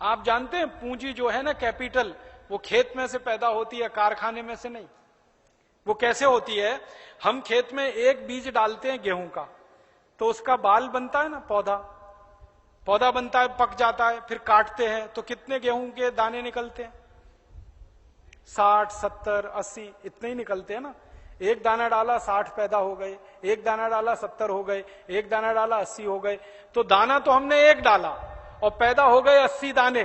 आप जानते हैं पूंजी जो है ना, कैपिटल, वो खेत में से पैदा होती है, कारखाने में से नहीं। वो कैसे होती है? हम खेत में एक बीज डालते हैं गेहूं का, तो उसका बाल बनता है ना, पौधा बनता है, पक जाता है, फिर काटते हैं तो कितने गेहूं के दाने निकलते हैं? 60, 70, 80 इतने ही निकलते हैं ना। एक दाना डाला 60 पैदा हो गए, एक दाना डाला 70 हो गए, एक दाना डाला 80 हो गए। तो दाना तो हमने एक डाला और पैदा हो गए 80 दाने,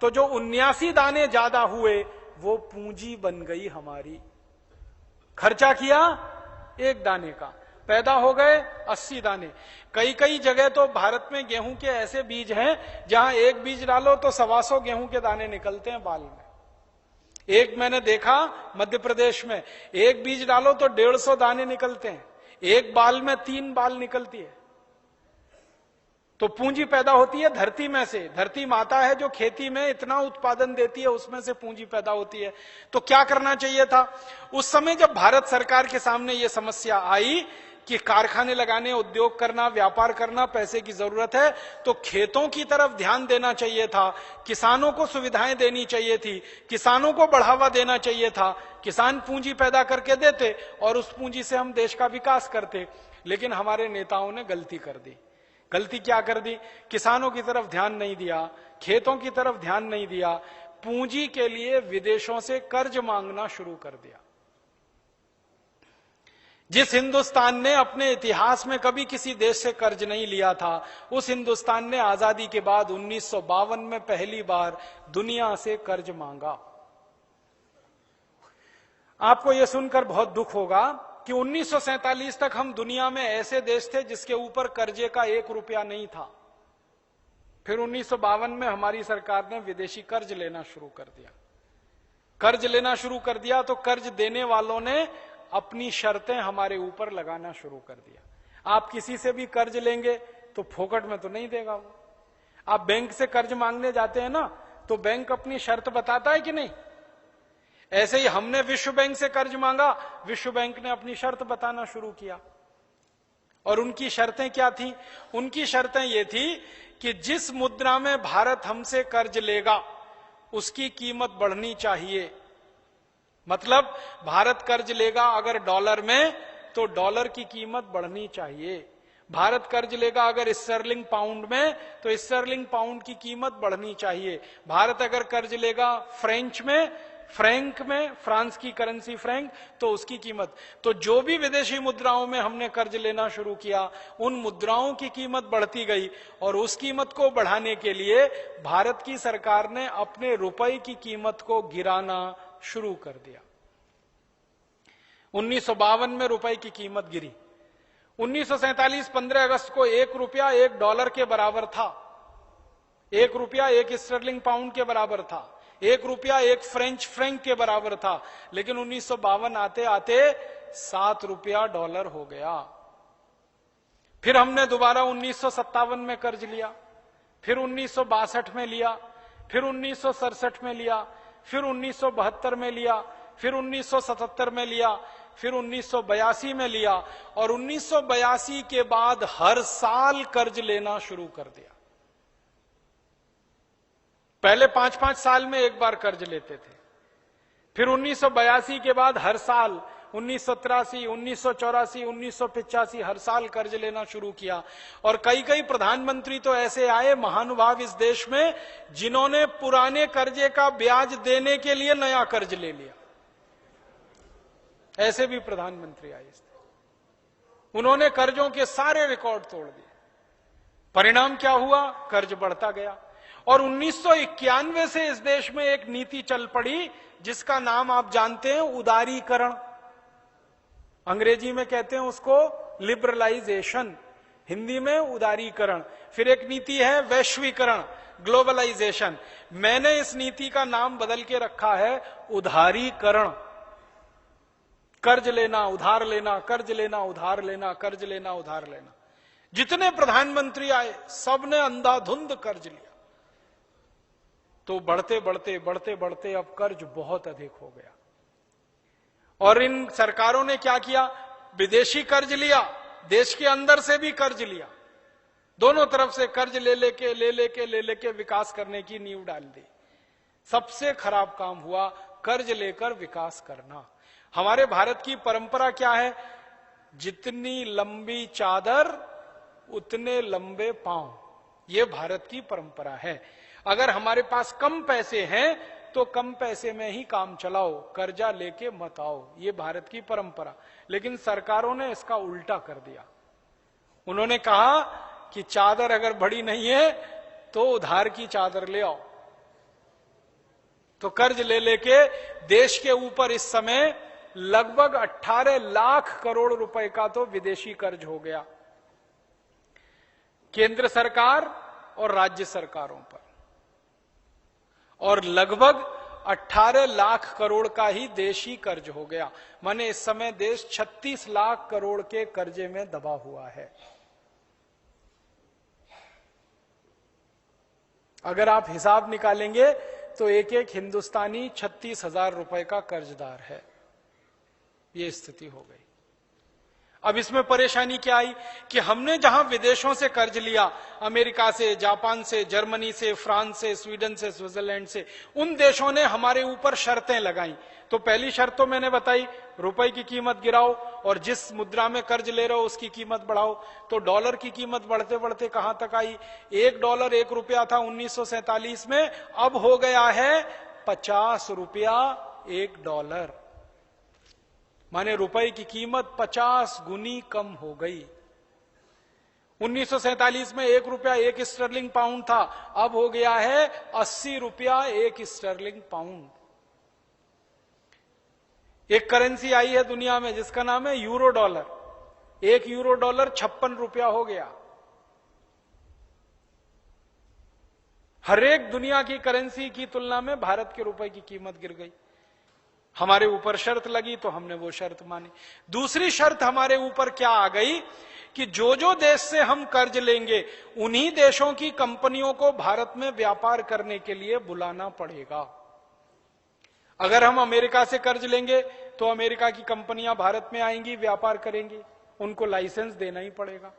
तो जो 79 दाने ज्यादा हुए वो पूंजी बन गई हमारी। खर्चा किया एक दाने का, पैदा हो गए 80 दाने। कई कई जगह तो भारत में गेहूं के ऐसे बीज हैं जहां एक बीज डालो तो 125 गेहूं के दाने निकलते हैं बाल में। एक मैंने देखा मध्य प्रदेश में, एक बीज डालो तो 150 दाने निकलते हैं, एक बाल में 3 बाल निकलती है। तो पूंजी पैदा होती है धरती में से। धरती माता है जो खेती में इतना उत्पादन देती है, उसमें से पूंजी पैदा होती है। तो क्या करना चाहिए था उस समय जब भारत सरकार के सामने यह समस्या आई कि कारखाने लगाने, उद्योग करना, व्यापार करना, पैसे की जरूरत है, तो खेतों की तरफ ध्यान देना चाहिए था, किसानों को सुविधाएं देनी चाहिए थी, किसानों को बढ़ावा देना चाहिए था। किसान पूंजी पैदा करके देते और उस पूंजी से हम देश का विकास करते। लेकिन हमारे नेताओं ने गलती कर दी। गलती क्या कर दी? किसानों की तरफ ध्यान नहीं दिया, खेतों की तरफ ध्यान नहीं दिया, पूंजी के लिए विदेशों से कर्ज मांगना शुरू कर दिया। जिस हिंदुस्तान ने अपने इतिहास में कभी किसी देश से कर्ज नहीं लिया था, उस हिंदुस्तान ने आजादी के बाद 1952 में पहली बार दुनिया से कर्ज मांगा। आपको यह सुनकर बहुत दुख होगा कि 1947 तक हम दुनिया में ऐसे देश थे जिसके ऊपर कर्जे का 1 रुपया नहीं था। फिर 1952 में हमारी सरकार ने विदेशी कर्ज लेना शुरू कर दिया। कर्ज लेना शुरू कर दिया तो कर्ज देने वालों ने अपनी शर्तें हमारे ऊपर लगाना शुरू कर दिया। आप किसी से भी कर्ज लेंगे तो फोकट में तो नहीं देगा वो। आप बैंक से कर्ज मांगने जाते हैं ना, तो बैंक अपनी शर्त बताता है कि नहीं? ऐसे ही हमने विश्व बैंक से कर्ज मांगा, विश्व बैंक ने अपनी शर्त बताना शुरू किया। और उनकी शर्तें क्या थी? उनकी शर्तें ये थी कि जिस मुद्रा में भारत हमसे कर्ज लेगा उसकी कीमत बढ़नी चाहिए। मतलब भारत कर्ज लेगा अगर डॉलर में, तो डॉलर की कीमत बढ़नी चाहिए। भारत कर्ज लेगा अगर स्टर्लिंग पाउंड में, तो स्टर्लिंग पाउंड की कीमत बढ़नी चाहिए। भारत अगर कर्ज लेगा फ्रेंच में, फ्रैंक में, फ्रांस की करेंसी फ्रैंक, तो उसकी कीमत। तो जो भी विदेशी मुद्राओं में हमने कर्ज लेना शुरू किया, उन मुद्राओं की कीमत बढ़ती गई। और उस कीमत को बढ़ाने के लिए भारत की सरकार ने अपने रुपए की कीमत को गिराना शुरू कर दिया। 1952 में रुपए की कीमत गिरी। 1947 15 अगस्त को 1 रुपया 1 डॉलर के बराबर था। 1 रुपया 1 स्टर्लिंग पाउंड के बराबर था। 1 रुपया 1 फ्रेंच फ्रैंक के बराबर था। लेकिन 1952 आते आते 7 रुपया डॉलर हो गया। फिर हमने दोबारा 1957 में कर्ज लिया, फिर 1962 में लिया, फिर 1967 में लिया, फिर 1972 में लिया, फिर 1977 में लिया, फिर 1982 में लिया। और 1982 के बाद हर साल कर्ज लेना शुरू कर दिया। पहले 5-5 साल में एक बार कर्ज लेते थे। फिर 1982 के बाद हर साल 1983, 1984, 1985 हर साल कर्ज लेना शुरू किया। और कई कई प्रधानमंत्री तो ऐसे आए महानुभाव इस देश में, जिन्होंने पुराने कर्जे का ब्याज देने के लिए नया कर्ज ले लिया। ऐसे भी प्रधानमंत्री आए। उन्होंने कर्जों के सारे रिकॉर्ड तोड़ दिए। परिणाम क्या हुआ? कर्ज बढ़ता गया। और 1991 से इस देश में एक नीति चल पड़ी जिसका नाम आप जानते हैं, उदारीकरण। अंग्रेजी में कहते हैं उसको लिबरलाइजेशन, हिंदी में उदारीकरण। फिर एक नीति है वैश्वीकरण, ग्लोबलाइजेशन। मैंने इस नीति का नाम बदल के रखा है उधारीकरण। कर्ज लेना, उधार लेना, कर्ज लेना, उधार लेना, कर्ज लेना, उधार लेना। जितने प्रधानमंत्री आए सबने अंधाधुंध कर्ज लिया। तो बढ़ते बढ़ते बढ़ते बढ़ते अब कर्ज बहुत अधिक हो गया। और इन सरकारों ने क्या किया? विदेशी कर्ज लिया, देश के अंदर से भी कर्ज लिया। दोनों तरफ से कर्ज ले लेके विकास करने की नींव डाल दी। सबसे खराब काम हुआ कर्ज लेकर विकास करना। हमारे भारत की परंपरा क्या है? जितनी लंबी चादर उतने लंबे पांव, ये भारत की परंपरा है। अगर हमारे पास कम पैसे हैं तो कम पैसे में ही काम चलाओ, कर्जा लेके मत आओ, ये भारत की परंपरा। लेकिन सरकारों ने इसका उल्टा कर दिया। उन्होंने कहा कि चादर अगर बड़ी नहीं है तो उधार की चादर ले आओ। तो कर्ज ले लेके देश के ऊपर इस समय लगभग 18 लाख करोड़ रुपए का तो विदेशी कर्ज हो गया, केंद्र सरकार और राज्य सरकारों पर, और लगभग 18 लाख करोड़ का ही देशी कर्ज हो गया। माने इस समय देश 36 लाख करोड़ के कर्जे में दबा हुआ है। अगर आप हिसाब निकालेंगे तो एक एक हिंदुस्तानी 36,000 रुपए का कर्जदार है। ये स्थिति हो गई। अब इसमें परेशानी क्या आई कि हमने जहां विदेशों से कर्ज लिया, अमेरिका से, जापान से, जर्मनी से, फ्रांस से, स्वीडन से, स्विट्जरलैंड से, उन देशों ने हमारे ऊपर शर्तें लगाई। तो पहली शर्त तो मैंने बताई, रुपए की कीमत गिराओ और जिस मुद्रा में कर्ज ले रहे हो उसकी कीमत बढ़ाओ। तो डॉलर की कीमत बढ़ते बढ़ते कहां तक आई? $1 1 रुपया था 1947 में, अब हो गया है 50 रुपया $1। माने रुपए की कीमत 50 गुनी कम हो गई। 1947 में 1 रुपया 1 स्टर्लिंग पाउंड था, अब हो गया है 80 रुपया 1 स्टर्लिंग पाउंड। एक करेंसी आई है दुनिया में जिसका नाम है यूरो डॉलर। 1 यूरो डॉलर 56 रुपया हो गया। हर एक दुनिया की करेंसी की तुलना में भारत के रुपए की कीमत गिर गई। हमारे ऊपर शर्त लगी तो हमने वो शर्त मानी। दूसरी शर्त हमारे ऊपर क्या आ गई कि जो जो देश से हम कर्ज लेंगे उन्हीं देशों की कंपनियों को भारत में व्यापार करने के लिए बुलाना पड़ेगा। अगर हम अमेरिका से कर्ज लेंगे तो अमेरिका की कंपनियां भारत में आएंगी, व्यापार करेंगी, उनको लाइसेंस देना ही पड़ेगा।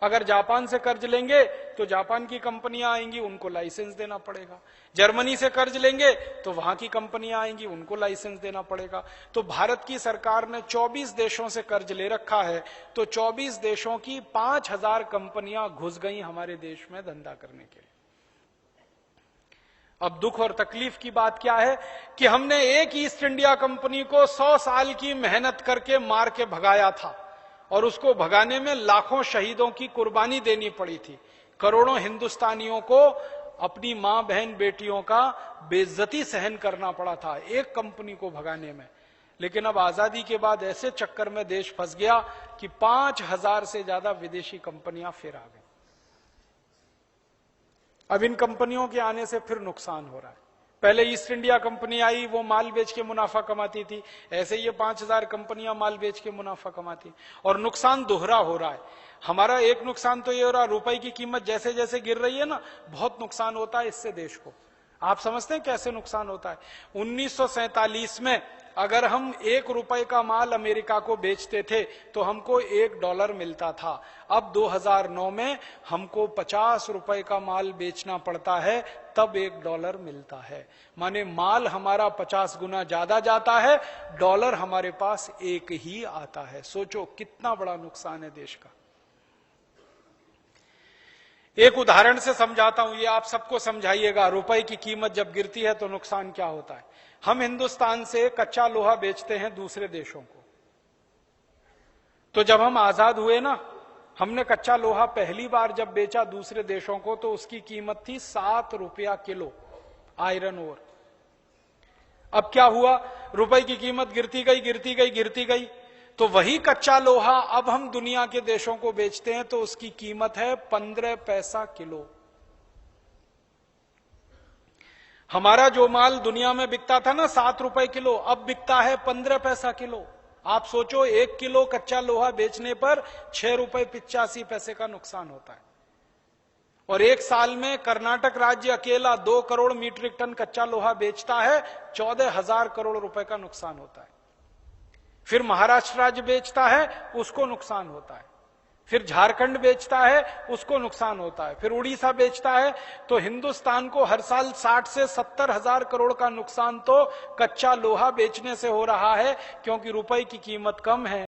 अगर जापान से कर्ज लेंगे तो जापान की कंपनियां आएंगी, उनको लाइसेंस देना पड़ेगा। जर्मनी से कर्ज लेंगे तो वहां की कंपनियां आएंगी, उनको लाइसेंस देना पड़ेगा। तो भारत की सरकार ने 24 देशों से कर्ज ले रखा है, तो 24 देशों की 5000 कंपनियां घुस गई हमारे देश में धंधा करने के लिए। अब दुख और तकलीफ की बात क्या है कि हमने एक ईस्ट इंडिया कंपनी को 100 साल की मेहनत करके मार के भगाया था, और उसको भगाने में लाखों शहीदों की कुर्बानी देनी पड़ी थी। करोड़ों हिंदुस्तानियों को अपनी मां बहन बेटियों का बेइज्जती सहन करना पड़ा था एक कंपनी को भगाने में। लेकिन अब आजादी के बाद ऐसे चक्कर में देश फंस गया कि 5000 से ज्यादा विदेशी कंपनियां फिर आ गई। अब इन कंपनियों के आने से फिर नुकसान हो रहा है। पहले ईस्ट इंडिया कंपनी आई, वो माल बेच के मुनाफा कमाती थी, ऐसे ये 5000 कंपनियां माल बेच के मुनाफा कमाती, और नुकसान दोहरा हो रहा है। हमारा एक नुकसान तो ये हो रहा, रुपए की कीमत जैसे जैसे गिर रही है ना, बहुत नुकसान होता है इससे देश को। आप समझते हैं कैसे नुकसान होता है? 1947 में अगर हम 1 रुपए का माल अमेरिका को बेचते थे तो हमको $1 मिलता था। अब 2009 में हमको 50 रुपए का माल बेचना पड़ता है, तब $1 मिलता है। माने माल हमारा 50 गुना ज्यादा जाता है, डॉलर हमारे पास 1 ही आता है। सोचो कितना बड़ा नुकसान है देश का। एक उदाहरण से समझाता हूं, ये आप सबको समझाइएगा। रुपए की कीमत जब गिरती है तो नुकसान क्या होता है। हम हिंदुस्तान से कच्चा लोहा बेचते हैं दूसरे देशों को। तो जब हम आजाद हुए ना, हमने कच्चा लोहा पहली बार जब बेचा दूसरे देशों को तो उसकी कीमत थी 7 रुपया किलो, आयरन ओर। अब क्या हुआ, रुपए की कीमत गिरती गई, तो वही कच्चा लोहा अब हम दुनिया के देशों को बेचते हैं तो उसकी कीमत है 15 पैसा किलो। हमारा जो माल दुनिया में बिकता था ना 7 रुपए किलो, अब बिकता है 15 पैसा किलो। आप सोचो 1 किलो कच्चा लोहा बेचने पर 6 रुपए 85 पैसे का नुकसान होता है। और एक साल में कर्नाटक राज्य अकेला 2 करोड़ मीट्रिक टन कच्चा लोहा बेचता है, 14,000 करोड़ रुपए का नुकसान होता है। फिर महाराष्ट्र राज्य बेचता है, उसको नुकसान होता है। फिर झारखंड बेचता है, उसको नुकसान होता है, फिर उड़ीसा बेचता है। तो हिंदुस्तान को हर साल 60 से 70 हजार करोड़ का नुकसान तो कच्चा लोहा बेचने से हो रहा है, क्योंकि रुपए की कीमत कम है।